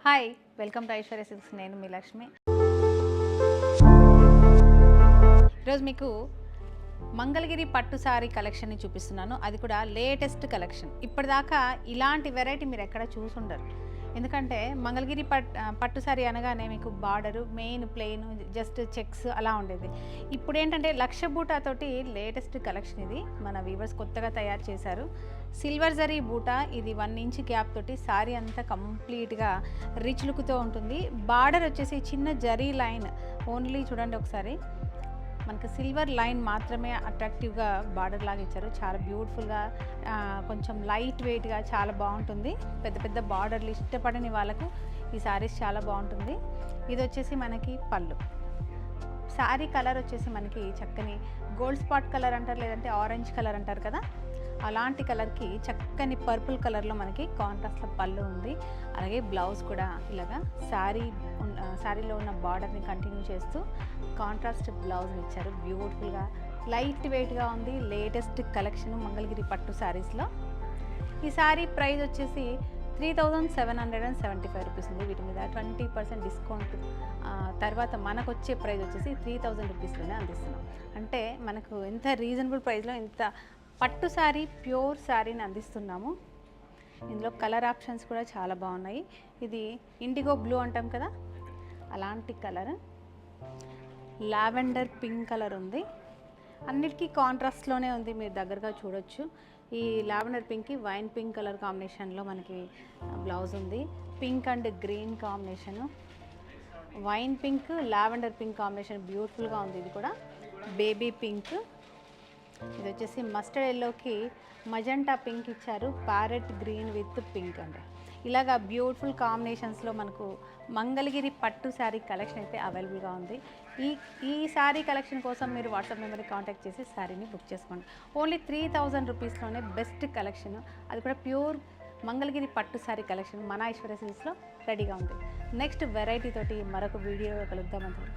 Hi, welcome to Aishwarya silks. నేను మీ లక్ష్మి. ఈరోజు మీకు మంగళగిరి పట్టు సారీ కలెక్షన్ని చూపిస్తున్నాను. అది కూడా లేటెస్ట్ కలెక్షన్. ఇప్పటిదాకా ఇలాంటి వెరైటీ మీరు ఎక్కడ చూసుండరు. ఎందుకంటే మంగళగిరి పట్టు సారీ అనగానే మీకు border main plain just checks అలా ఉండేది. ఇప్పుడు ఏంటంటే లక్ష బూటాతోటి లేటెస్ట్ కలెక్షన్ ఇది మన వీవర్స్ కొత్తగా తయారు చేశారు. సిల్వర్ జరీ బూటా, ఇది 1 ఇంచ్ గ్యాప్ తోటి సారీ అంతా కంప్లీట్గా రిచ్ లుక్తో ఉంటుంది. బార్డర్ వచ్చేసి చిన్న జరీ లైన్ ఓన్లీ చూడండి ఒకసారి, మనకి సిల్వర్ లైన్ మాత్రమే అట్రాక్టివ్గా బార్డర్ లాగా ఇచ్చారు. చాలా బ్యూటిఫుల్గా, కొంచెం లైట్ వెయిట్గా చాలా బాగుంటుంది. పెద్ద పెద్ద బార్డర్లు ఇష్టపడని వాళ్ళకు ఈ సారీస్ చాలా బాగుంటుంది. ఇది వచ్చేసి మనకి పళ్ళు. సారీ కలర్ వచ్చేసి మనకి చక్కని గోల్డ్ స్పాట్ కలర్ అంటారు, లేదంటే ఆరెంజ్ కలర్ అంటారు కదా, అలాంటి కలర్కి చక్కని పర్పుల్ కలర్లో మనకి కాంట్రాస్ట్లో పళ్ళు ఉంది. అలాగే బ్లౌజ్ కూడా ఇలాగా శారీలో ఉన్న బార్డర్ని కంటిన్యూ చేస్తూ కాంట్రాస్ట్ బ్లౌజ్ ఇచ్చారు. బ్యూటిఫుల్గా లైట్ వెయిట్గా ఉంది. లేటెస్ట్ కలెక్షన్ మంగళగిరి పట్టు శారీస్లో. ఈ శారీ ప్రైస్ వచ్చేసి 3775 రూపీస్ ఉంది. వీటి మీద 20% డిస్కౌంట్ తర్వాత మనకు వచ్చే ప్రైస్ వచ్చేసి 3000 రూపీస్లోనే అందిస్తున్నాం. అంటే మనకు ఎంత రీజనబుల్ ప్రైస్లో ఇంత పట్టు శారీ, ప్యూర్ శారీని అందిస్తున్నాము. ఇందులో కలర్ ఆప్షన్స్ కూడా చాలా బాగున్నాయి. ఇది ఇండిగో బ్లూ అంటాం కదా, అలాంటి కలర్. లావెండర్ పింక్ కలర్ ఉంది. అన్నిటికీ కాంట్రాస్ట్లోనే ఉంది, మీరు దగ్గరగా చూడొచ్చు. ఈ లావెండర్ పింక్కి వైన్ పింక్ కలర్ కాంబినేషన్లో మనకి బ్లౌజ్ ఉంది. Pink and green combination, wine pink lavender pink combination బ్యూటిఫుల్గా ఉంది. ఇది కూడా బేబీ పింక్. ఇది వచ్చేసి మస్టర్డ్ ఎల్లోకి మజంటా పింక్ ఇచ్చారు. ప్యారెట్ గ్రీన్ విత్ పింక్ అండి. ఇలాగా బ్యూటిఫుల్ కాంబినేషన్స్లో మనకు మంగళగిరి పట్టు శారీ కలెక్షన్ అయితే అవైలబుల్గా ఉంది. ఈ శారీ కలెక్షన్ కోసం మీరు వాట్సాప్ నెంబర్ని కాంటాక్ట్ చేసి శారీని బుక్ చేసుకోండి. ఓన్లీ 3000 రూపీస్లోనే బెస్ట్ కలెక్షన్, అది కూడా ప్యూర్ మంగళగిరి పట్టు శారీ కలెక్షన్ మన ఐశ్వర్య సిల్క్స్లో రెడీగా ఉంది. నెక్స్ట్ వెరైటీ తోటి మరొక వీడియో కలుద్దామంటారు.